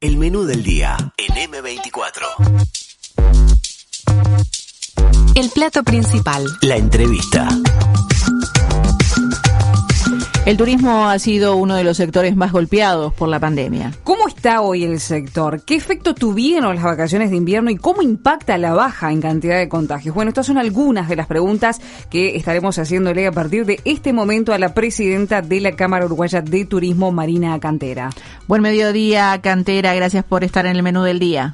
El menú del día en M24. El plato principal. La entrevista. El turismo ha sido uno de los sectores más golpeados por la pandemia. ¿Cómo está hoy el sector? ¿Qué efecto tuvieron las vacaciones de invierno y cómo impacta la baja en cantidad de contagios? Bueno, estas son algunas de las preguntas que estaremos haciéndole a partir de este momento a la presidenta de la Cámara Uruguaya de Turismo, Marina Cantera. Buen mediodía, Cantera. Gracias por estar en el menú del día.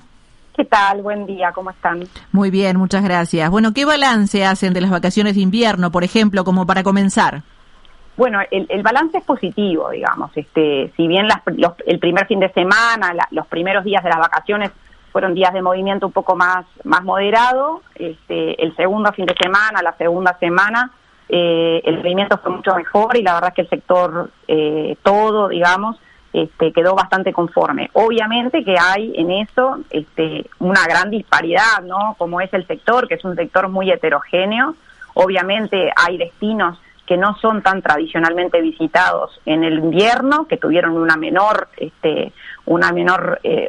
¿Qué tal? Buen día, ¿cómo están? Muy bien, muchas gracias. Bueno, ¿qué balance hacen de las vacaciones de invierno, por ejemplo, como para comenzar? Bueno, el balance es positivo, digamos. Si bien el primer fin de semana, los primeros días de las vacaciones fueron días de movimiento un poco más moderado, el segundo fin de semana, la segunda semana, el movimiento fue mucho mejor y la verdad es que el sector todo, digamos, quedó bastante conforme. Obviamente que hay en eso una gran disparidad, ¿no? Como es el sector, que es un sector muy heterogéneo. Obviamente hay destinos que no son tan tradicionalmente visitados en el invierno, que tuvieron una menor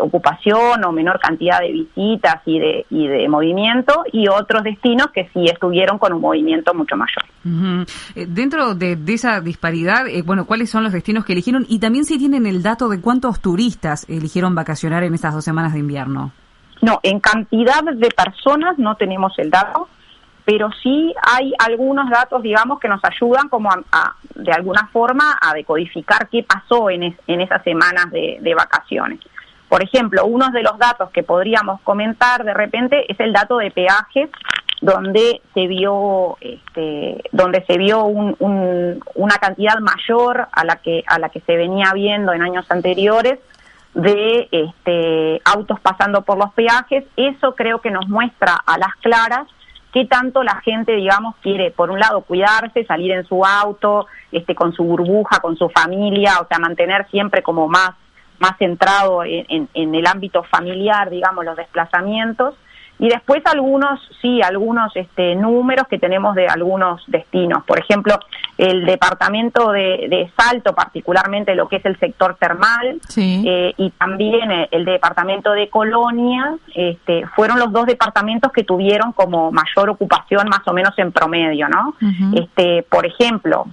ocupación o menor cantidad de visitas y de movimiento, y otros destinos que sí estuvieron con un movimiento mucho mayor. Uh-huh. Dentro de esa disparidad, ¿cuáles son los destinos que eligieron? Y también si tienen el dato de cuántos turistas eligieron vacacionar en estas 2 semanas de invierno. No, en cantidad de personas no tenemos el dato, pero sí hay algunos datos, digamos, que nos ayudan como de alguna forma a decodificar qué pasó en esas semanas de vacaciones. Por ejemplo, uno de los datos que podríamos comentar de repente es el dato de peajes, donde se vio una cantidad mayor a la que se venía viendo en años anteriores de autos pasando por los peajes. Eso creo que nos muestra a las claras qué tanto la gente, digamos, quiere, por un lado, cuidarse, salir en su auto, con su burbuja, con su familia, o sea, mantener siempre como más centrado en el ámbito familiar, digamos, los desplazamientos. Y después algunos números que tenemos de algunos destinos. Por ejemplo, el departamento de Salto, particularmente lo que es el sector termal, sí, y también el departamento de Colonia, fueron los 2 departamentos que tuvieron como mayor ocupación más o menos en promedio, ¿no? Uh-huh. Por ejemplo,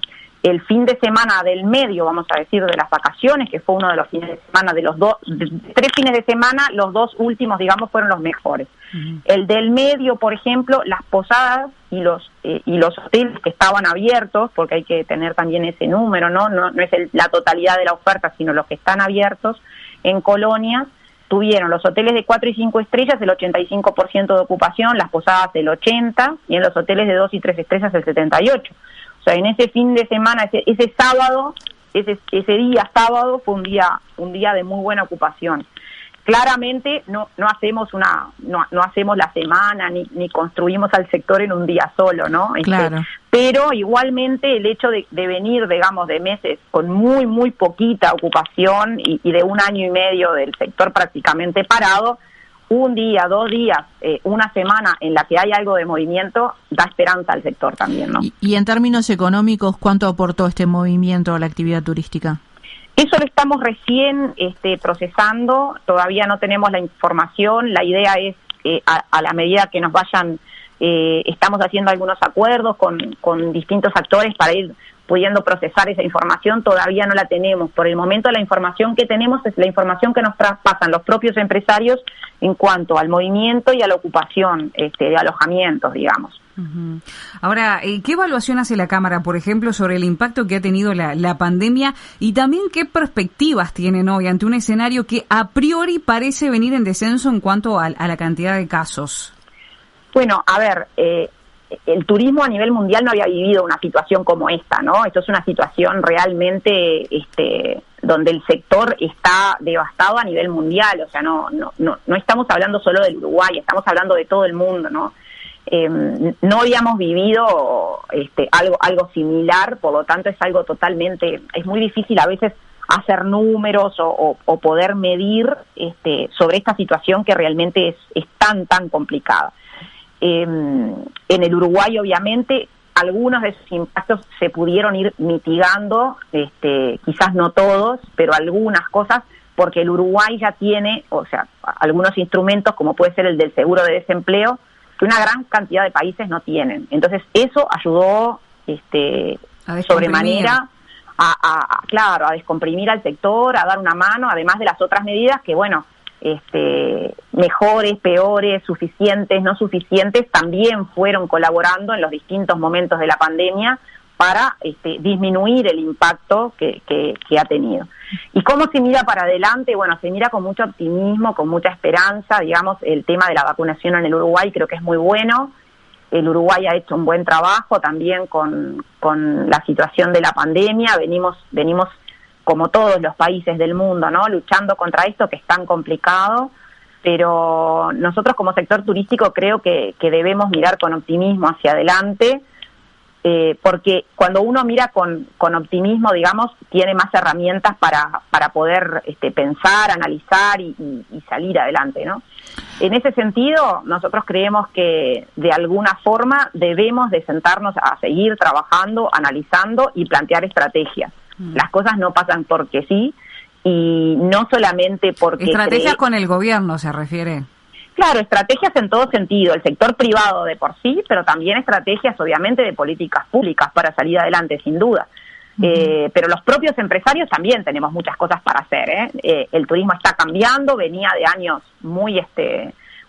el fin de semana del medio, vamos a decir, de las vacaciones, que fue uno de los fines de semana de los 3 fines de semana, los 2 últimos, digamos, fueron los mejores. Uh-huh. El del medio, por ejemplo, las posadas y los hoteles que estaban abiertos, porque hay que tener también ese número, ¿no? No es la totalidad de la oferta, sino los que están abiertos en colonias, tuvieron los hoteles de 4 y 5 estrellas el 85% de ocupación, las posadas el 80%, y en los hoteles de 2 y 3 estrellas el 78%. O sea, en ese fin de semana, ese sábado, ese día sábado fue un día de muy buena ocupación. Claramente no hacemos la semana ni construimos al sector en un día solo, ¿no? Claro. Pero igualmente el hecho de venir, digamos, de meses con muy muy poquita ocupación y de 1 año y medio del sector prácticamente parado, un día, 2 días, una semana en la que hay algo de movimiento, da esperanza al sector también, ¿no? Y en términos económicos, ¿cuánto aportó este movimiento a la actividad turística? Eso lo estamos recién procesando, todavía no tenemos la información. La idea es, a la medida que nos vayan, estamos haciendo algunos acuerdos con distintos actores para ir pudiendo procesar esa información. Todavía no la tenemos. Por el momento la información que tenemos es la información que nos traspasan los propios empresarios en cuanto al movimiento y a la ocupación de alojamientos, digamos. Uh-huh. Ahora, ¿qué evaluación hace la Cámara, por ejemplo, sobre el impacto que ha tenido la pandemia y también qué perspectivas tienen hoy ante un escenario que a priori parece venir en descenso en cuanto a la cantidad de casos? Bueno, a ver, el turismo a nivel mundial no había vivido una situación como esta, ¿no? Esto es una situación realmente donde el sector está devastado a nivel mundial, o sea, no estamos hablando solo del Uruguay, estamos hablando de todo el mundo, ¿no? No habíamos vivido algo similar, por lo tanto es algo totalmente, es muy difícil a veces hacer números o poder medir sobre esta situación que realmente es tan complicada. En el Uruguay, obviamente, algunos de esos impactos se pudieron ir mitigando, quizás no todos, pero algunas cosas porque el Uruguay ya tiene, o sea, algunos instrumentos, como puede ser el del seguro de desempleo, que una gran cantidad de países no tienen. Entonces, eso ayudó sobremanera a descomprimir al sector, a dar una mano, además de las otras medidas que, bueno, mejores, peores, suficientes, no suficientes, también fueron colaborando en los distintos momentos de la pandemia para disminuir el impacto que ha tenido. ¿Y cómo se mira para adelante? Bueno, se mira con mucho optimismo, con mucha esperanza. Digamos, el tema de la vacunación en el Uruguay creo que es muy bueno. El Uruguay ha hecho un buen trabajo también con la situación de la pandemia. Venimos como todos los países del mundo, ¿no?, luchando contra esto que es tan complicado, pero nosotros como sector turístico creo que debemos mirar con optimismo hacia adelante, porque cuando uno mira con optimismo, digamos, tiene más herramientas para poder pensar, analizar y salir adelante, ¿no? En ese sentido, nosotros creemos que de alguna forma debemos de sentarnos a seguir trabajando, analizando y plantear estrategias. Las cosas no pasan porque sí, y no solamente porque... ¿Estrategias con el gobierno se refiere? Claro, estrategias en todo sentido, el sector privado de por sí, pero también estrategias obviamente de políticas públicas para salir adelante, sin duda. Pero los propios empresarios también tenemos muchas cosas para hacer, el turismo está cambiando, venía de años muy...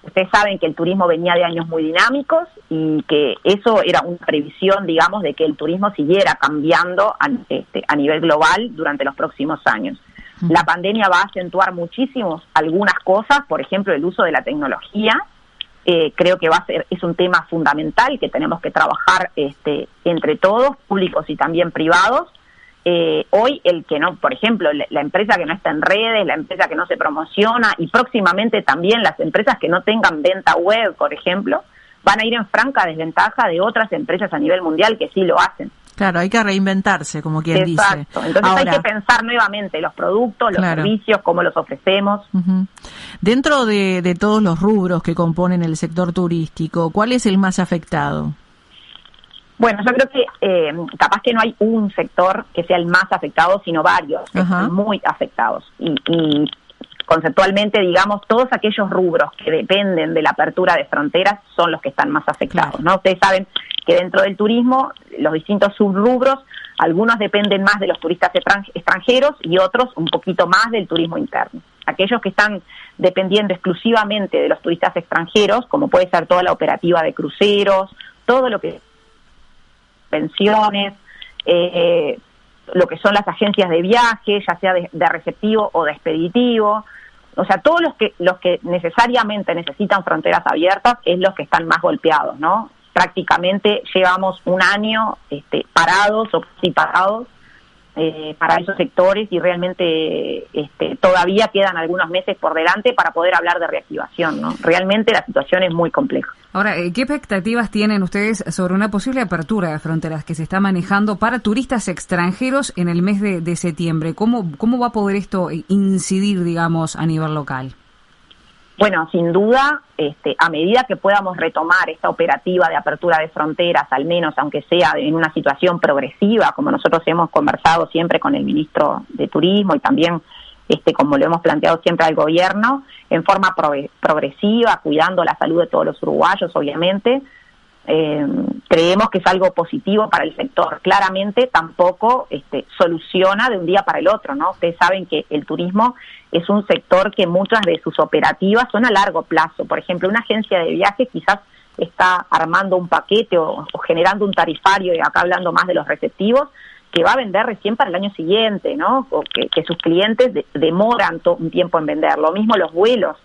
Ustedes saben que el turismo venía de años muy dinámicos y que eso era una previsión, digamos, de que el turismo siguiera cambiando a nivel global durante los próximos años. La pandemia va a acentuar muchísimo algunas cosas, por ejemplo, el uso de la tecnología. Creo que es un tema fundamental que tenemos que trabajar entre todos, públicos y también privados. Hoy el que no, por ejemplo, la empresa que no está en redes, la empresa que no se promociona y próximamente también las empresas que no tengan venta web, por ejemplo, van a ir en franca desventaja de otras empresas a nivel mundial que sí lo hacen. Claro, hay que reinventarse, como quien dice. Exacto. Entonces ahora, hay que pensar nuevamente los productos, los servicios, cómo los ofrecemos. Dentro de todos los rubros que componen el sector turístico, ¿cuál es el más afectado? Bueno, yo creo que capaz que no hay un sector que sea el más afectado, sino varios que están muy afectados. Y conceptualmente, digamos, todos aquellos rubros que dependen de la apertura de fronteras son los que están más afectados, ¿no? Ustedes saben que dentro del turismo, los distintos subrubros, algunos dependen más de los turistas extranjeros y otros un poquito más del turismo interno. Aquellos que están dependiendo exclusivamente de los turistas extranjeros, como puede ser toda la operativa de cruceros, todo lo que pensiones, lo que son las agencias de viaje, ya sea de receptivo o de expeditivo, o sea, todos los que necesariamente necesitan fronteras abiertas es los que están más golpeados, ¿no? Prácticamente llevamos un año parados o casi parados para esos sectores y realmente todavía quedan algunos meses por delante para poder hablar de reactivación, ¿no? Realmente la situación es muy compleja. Ahora, ¿qué expectativas tienen ustedes sobre una posible apertura de fronteras que se está manejando para turistas extranjeros en el mes de septiembre? ¿Cómo va a poder esto incidir, digamos, a nivel local? Bueno, sin duda, a medida que podamos retomar esta operativa de apertura de fronteras, al menos aunque sea en una situación progresiva, como nosotros hemos conversado siempre con el ministro de Turismo y también como lo hemos planteado siempre al gobierno, en forma progresiva, cuidando la salud de todos los uruguayos, obviamente, creemos que es algo positivo para el sector. Claramente tampoco soluciona de un día para el otro, ¿no? Ustedes saben que el turismo es un sector que muchas de sus operativas son a largo plazo. Por ejemplo, una agencia de viajes quizás está armando un paquete o generando un tarifario, y acá hablando más de los receptivos, que va a vender recién para el año siguiente, ¿no? O que sus clientes demoran un tiempo en vender. Lo mismo los vuelos.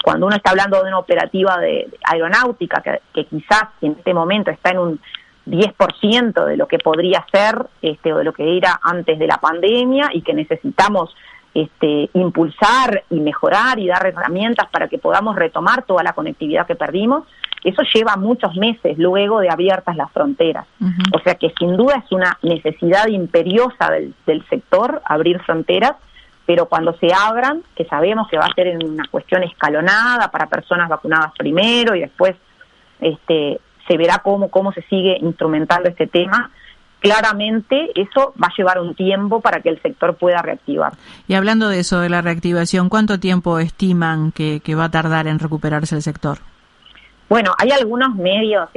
Cuando uno está hablando de una operativa de aeronáutica que quizás en este momento está en un 10% de lo que podría ser o de lo que era antes de la pandemia, y que necesitamos impulsar y mejorar y dar herramientas para que podamos retomar toda la conectividad que perdimos, eso lleva muchos meses luego de abiertas las fronteras. O sea que sin duda es una necesidad imperiosa del sector abrir fronteras, pero cuando se abran, que sabemos que va a ser en una cuestión escalonada para personas vacunadas primero y después se verá cómo se sigue instrumentando este tema, claramente eso va a llevar un tiempo para que el sector pueda reactivar. Y hablando de eso, de la reactivación, ¿cuánto tiempo estiman que va a tardar en recuperarse el sector? Bueno, hay algunos medios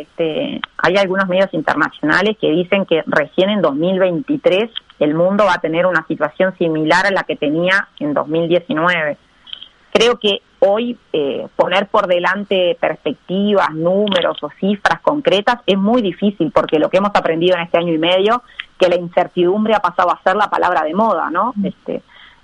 internacionales que dicen que recién en 2023 el mundo va a tener una situación similar a la que tenía en 2019. Creo que hoy poner por delante perspectivas, números o cifras concretas es muy difícil, porque lo que hemos aprendido en este año y medio, que la incertidumbre ha pasado a ser la palabra de moda, ¿no?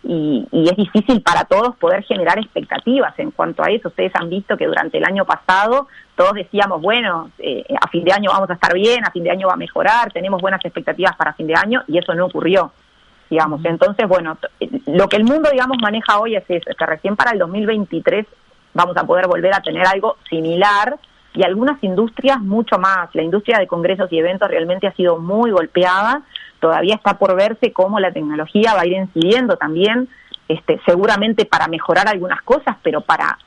Y es difícil para todos poder generar expectativas en cuanto a eso. Ustedes han visto que durante el año pasado todos decíamos, bueno, a fin de año vamos a estar bien, a fin de año va a mejorar, tenemos buenas expectativas para fin de año, y eso no ocurrió, digamos. Entonces, bueno, lo que el mundo, digamos, maneja hoy es eso, que recién para el 2023 vamos a poder volver a tener algo similar, y algunas industrias mucho más. La industria de congresos y eventos realmente ha sido muy golpeada. Todavía está por verse cómo la tecnología va a ir incidiendo también, seguramente para mejorar algunas cosas, pero para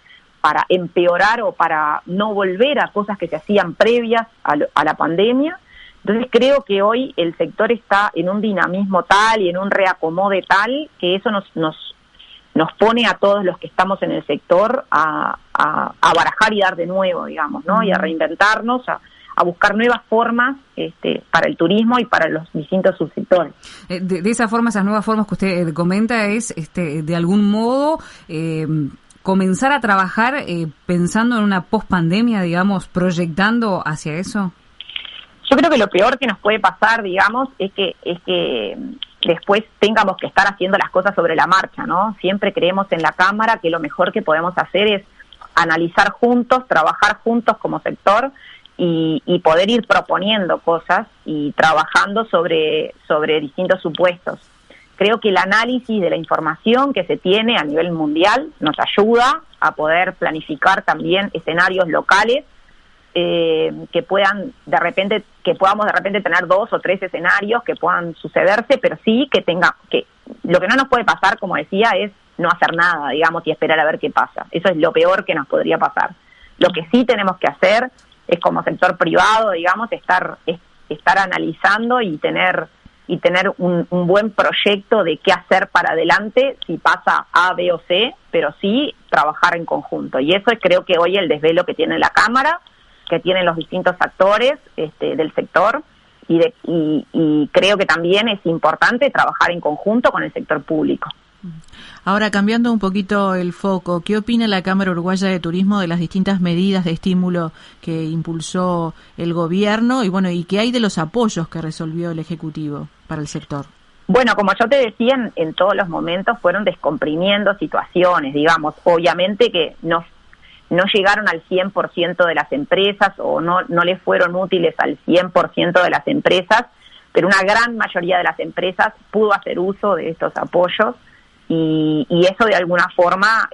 empeorar o para no volver a cosas que se hacían previas a la pandemia. Entonces creo que hoy el sector está en un dinamismo tal y en un reacomode tal que eso nos pone a todos los que estamos en el sector a barajar y dar de nuevo, digamos, ¿no? Y a reinventarnos, a buscar nuevas formas para el turismo y para los distintos subsectores. De esa forma, esas nuevas formas que usted comenta es, de algún modo, comenzar a trabajar pensando en una pospandemia, digamos, proyectando hacia eso. Yo creo que lo peor que nos puede pasar, digamos, es que después tengamos que estar haciendo las cosas sobre la marcha, ¿no? Siempre creemos en la Cámara que lo mejor que podemos hacer es analizar juntos, trabajar juntos como sector y poder ir proponiendo cosas y trabajando sobre distintos supuestos. Creo que el análisis de la información que se tiene a nivel mundial nos ayuda a poder planificar también escenarios locales que podamos de repente tener 2 o 3 escenarios que puedan sucederse, pero sí que lo que no nos puede pasar, como decía, es no hacer nada, digamos, y esperar a ver qué pasa. Eso es lo peor que nos podría pasar. Lo que sí tenemos que hacer es, como sector privado, digamos, estar analizando y tener un buen proyecto de qué hacer para adelante si pasa A, B o C, pero sí trabajar en conjunto. Y eso es, creo que hoy, el desvelo que tiene la Cámara, que tienen los distintos actores del sector, y creo que también es importante trabajar en conjunto con el sector público. Ahora, cambiando un poquito el foco, ¿qué opina la Cámara Uruguaya de Turismo de las distintas medidas de estímulo que impulsó el gobierno y qué hay de los apoyos que resolvió el Ejecutivo para el sector? Bueno, como yo te decía, en todos los momentos fueron descomprimiendo situaciones, digamos. Obviamente que no llegaron al 100% de las empresas, o no les fueron útiles al 100% de las empresas, pero una gran mayoría de las empresas pudo hacer uso de estos apoyos, y eso de alguna forma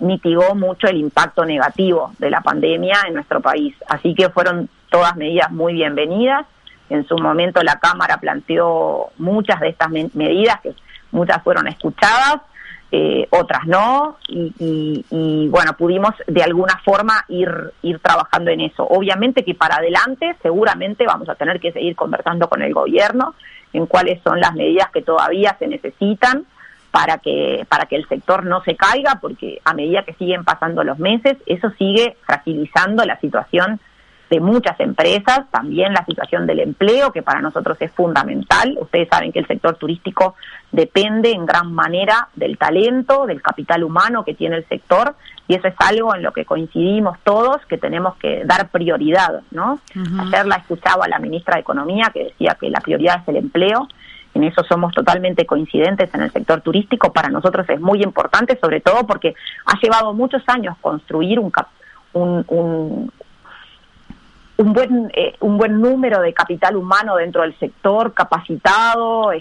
mitigó mucho el impacto negativo de la pandemia en nuestro país. Así que fueron todas medidas muy bienvenidas. En su momento la Cámara planteó muchas de estas medidas, que muchas fueron escuchadas, otras no, y bueno, pudimos de alguna forma ir trabajando en eso. Obviamente que para adelante seguramente vamos a tener que seguir conversando con el gobierno en cuáles son las medidas que todavía se necesitan para que el sector no se caiga, porque a medida que siguen pasando los meses, eso sigue fragilizando la situación de muchas empresas, también la situación del empleo, que para nosotros es fundamental. Ustedes saben que el sector turístico depende en gran manera del talento, del capital humano que tiene el sector, y eso es algo en lo que coincidimos todos, que tenemos que dar prioridad, ¿no? Uh-huh. Ayer la escuchaba a la ministra de Economía, que decía que la prioridad es el empleo. En eso somos totalmente coincidentes en el sector turístico. Para nosotros es muy importante, sobre todo porque ha llevado muchos años construir un buen número de capital humano dentro del sector, capacitado,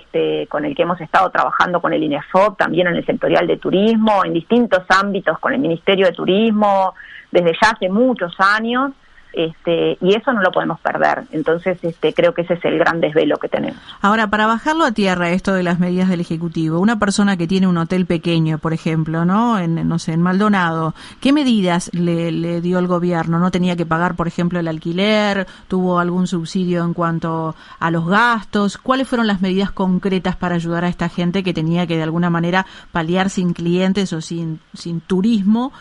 con el que hemos estado trabajando con el INEFOP, también en el sectorial de turismo, en distintos ámbitos con el Ministerio de Turismo, desde ya hace muchos años. y eso no lo podemos perder. Entonces, creo que ese es el gran desvelo que tenemos. Ahora, para bajarlo a tierra, esto de las medidas del Ejecutivo, una persona que tiene un hotel pequeño, por ejemplo, ¿no? En Maldonado, ¿qué medidas le dio el gobierno? ¿No tenía que pagar, por ejemplo, el alquiler? ¿Tuvo algún subsidio en cuanto a los gastos? ¿Cuáles fueron las medidas concretas para ayudar a esta gente que tenía que de alguna manera paliar sin clientes o sin turismo,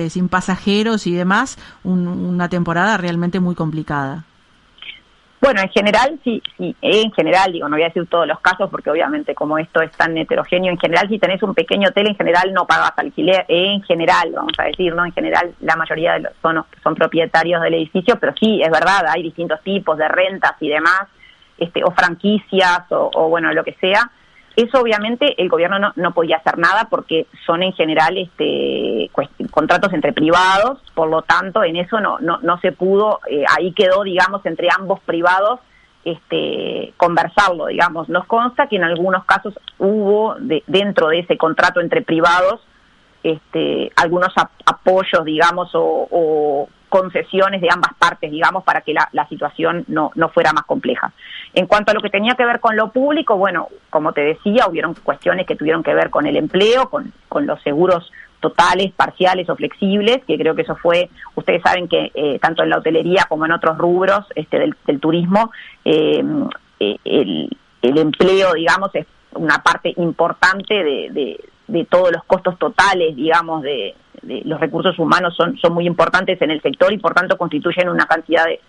sin pasajeros y demás, una temporada realmente muy complicada? Bueno, en general, sí, en general, digo, no voy a decir todos los casos porque obviamente como esto es tan heterogéneo, en general si tenés un pequeño hotel, en general no pagas alquiler, en general, vamos a decir, ¿no? En general la mayoría de los son propietarios del edificio, pero sí, es verdad, hay distintos tipos de rentas y demás, o franquicias o bueno, lo que sea. Eso obviamente el gobierno no podía hacer nada porque son en general contratos entre privados, por lo tanto en eso no se pudo, ahí quedó, digamos, entre ambos privados conversarlo, digamos. Nos consta que en algunos casos hubo dentro de ese contrato entre privados algunos apoyos, digamos, o concesiones de ambas partes, digamos, para que la situación no fuera más compleja. En cuanto a lo que tenía que ver con lo público, bueno, como te decía, hubieron cuestiones que tuvieron que ver con el empleo, con los seguros totales, parciales o flexibles, que creo que eso fue, ustedes saben que tanto en la hotelería como en otros rubros del turismo, el empleo, digamos, es una parte importante de todos los costos totales, digamos, de los recursos humanos son muy importantes en el sector y por tanto constituyen una cantidad de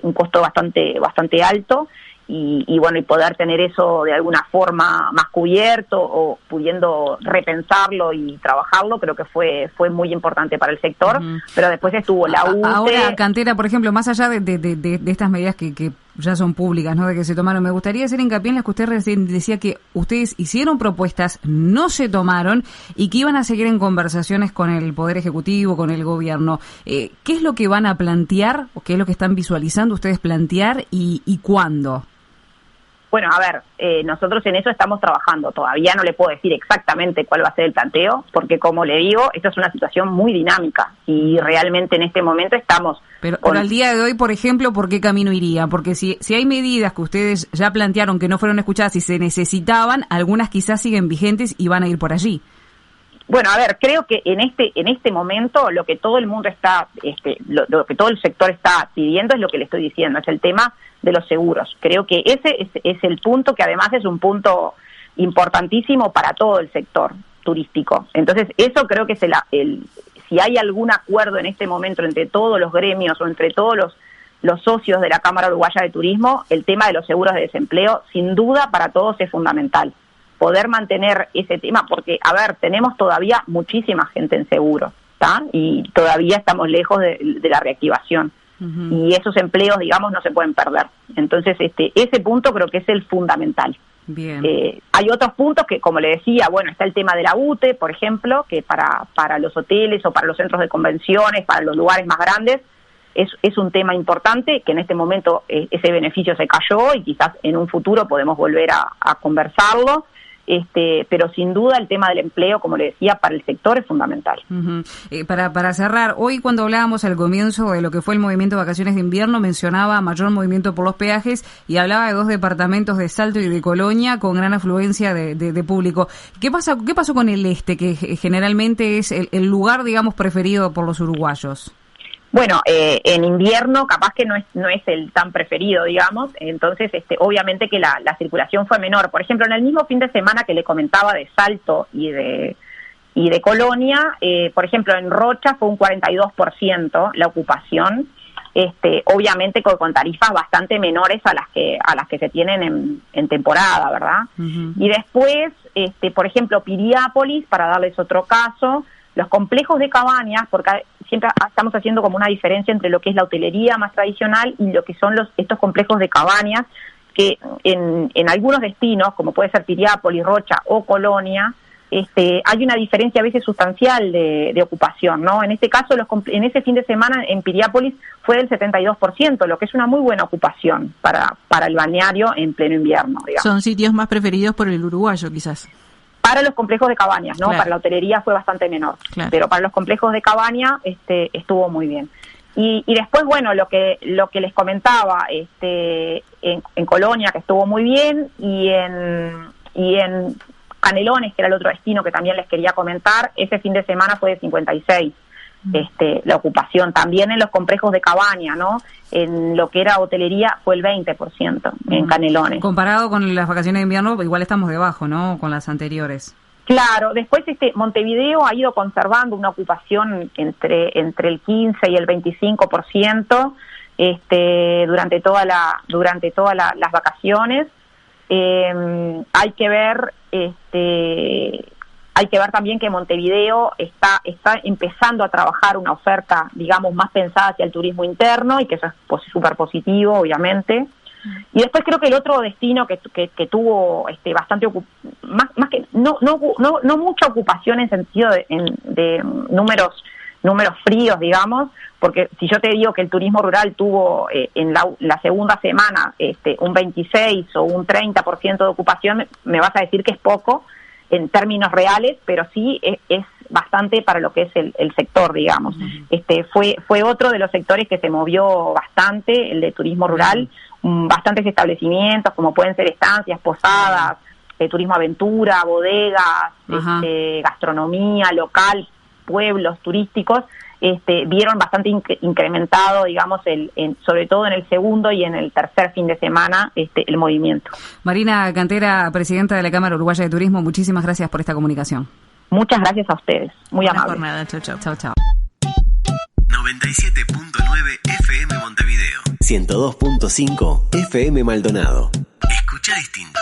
un costo bastante alto y bueno, y poder tener eso de alguna forma más cubierto o pudiendo repensarlo y trabajarlo, creo que fue muy importante para el sector, pero después estuvo la UTE. Ahora, Cantera, por ejemplo, más allá de estas medidas que ya son públicas, ¿no?, de que se tomaron, me gustaría hacer hincapié en las que usted recién decía que ustedes hicieron propuestas, no se tomaron y que iban a seguir en conversaciones con el Poder Ejecutivo, con el Gobierno. ¿Qué es lo que van a plantear o qué es lo que están visualizando ustedes plantear y cuándo? Bueno, a ver, nosotros en eso estamos trabajando. Todavía no le puedo decir exactamente cuál va a ser el planteo, porque como le digo, esto es una situación muy dinámica y realmente en este momento estamos... Pero al día de hoy, por ejemplo, ¿por qué camino iría? Porque si hay medidas que ustedes ya plantearon que no fueron escuchadas y se necesitaban, algunas quizás siguen vigentes y van a ir por allí. Bueno, a ver, creo que en este momento lo que todo el mundo está, lo que todo el sector está pidiendo es lo que le estoy diciendo, es el tema de los seguros. Creo que ese es el punto que además es un punto importantísimo para todo el sector turístico. Entonces, eso creo que es si hay algún acuerdo en este momento entre todos los gremios o entre todos los socios de la Cámara Uruguaya de Turismo, el tema de los seguros de desempleo, sin duda para todos es fundamental. Poder mantener ese tema, porque, a ver, tenemos todavía muchísima gente en seguro, ¿está? Y todavía estamos lejos de la reactivación. Y esos empleos, digamos, no se pueden perder. Entonces, ese punto creo que es el fundamental. Bien. Hay otros puntos que, como le decía, bueno, está el tema de la UTE, por ejemplo, que para los hoteles o para los centros de convenciones, para los lugares más grandes, es un tema importante, que en este momento ese beneficio se cayó y quizás en un futuro podemos volver a conversarlo. Pero sin duda el tema del empleo, como le decía, para el sector es fundamental. Para cerrar, hoy cuando hablábamos al comienzo de lo que fue el movimiento de vacaciones de invierno, mencionaba mayor movimiento por los peajes y hablaba de 2 departamentos de Salto y de Colonia con gran afluencia de público. ¿Qué pasó con el que generalmente es el lugar, digamos, preferido por los uruguayos? Bueno, en invierno capaz que no es el tan preferido, digamos, entonces obviamente que la circulación fue menor. Por ejemplo, en el mismo fin de semana que le comentaba de Salto y de Colonia, por ejemplo, en Rocha fue un 42% la ocupación, obviamente con tarifas bastante menores a las que se tienen en temporada, ¿verdad? Y después, por ejemplo, Piriápolis, para darles otro caso, los complejos de cabañas, porque siempre estamos haciendo como una diferencia entre lo que es la hotelería más tradicional y lo que son estos complejos de cabañas, que en algunos destinos, como puede ser Piriápolis, Rocha o Colonia, hay una diferencia a veces sustancial de ocupación, ¿no? En este caso, en ese fin de semana en Piriápolis fue del 72%, lo que es una muy buena ocupación para el balneario en pleno invierno, digamos. Son sitios más preferidos por el uruguayo, quizás. Para los complejos de cabañas, ¿no? Claro. Para la hotelería fue bastante menor, claro. Pero para los complejos de cabaña estuvo muy bien. Y después, bueno, lo que les comentaba, en Colonia, que estuvo muy bien, y en Canelones, que era el otro destino que también les quería comentar, ese fin de semana fue de 56, la ocupación. También en los complejos de cabaña, ¿no? En lo que era hotelería fue el 20% en Canelones. Comparado con las vacaciones de invierno, igual estamos debajo, ¿no? Con las anteriores. Claro, después Montevideo ha ido conservando una ocupación entre el 15 y el 25% durante todas las vacaciones. Hay que ver también que Montevideo está empezando a trabajar una oferta, digamos, más pensada hacia el turismo interno, y que eso es súper positivo, obviamente. Y después creo que el otro destino que tuvo bastante más que no mucha ocupación en sentido de números fríos, digamos, porque si yo te digo que el turismo rural tuvo en la segunda semana un 26 o un 30% de ocupación, me vas a decir que es poco en términos reales, pero sí es bastante para lo que es el sector, digamos. Fue otro de los sectores que se movió bastante, el de turismo rural, bastantes establecimientos, como pueden ser estancias, posadas, turismo aventura, bodegas, gastronomía local, pueblos turísticos, vieron bastante incrementado, digamos, sobre todo en el segundo y en el tercer fin de semana, el movimiento. Marina Cantera, presidenta de la Cámara Uruguaya de Turismo, muchísimas gracias por esta comunicación. Muchas gracias a ustedes, muy amables. Chau, chau. Chau, chau. 97.9 FM Montevideo. 102.5 FM Maldonado. Escucha distinto.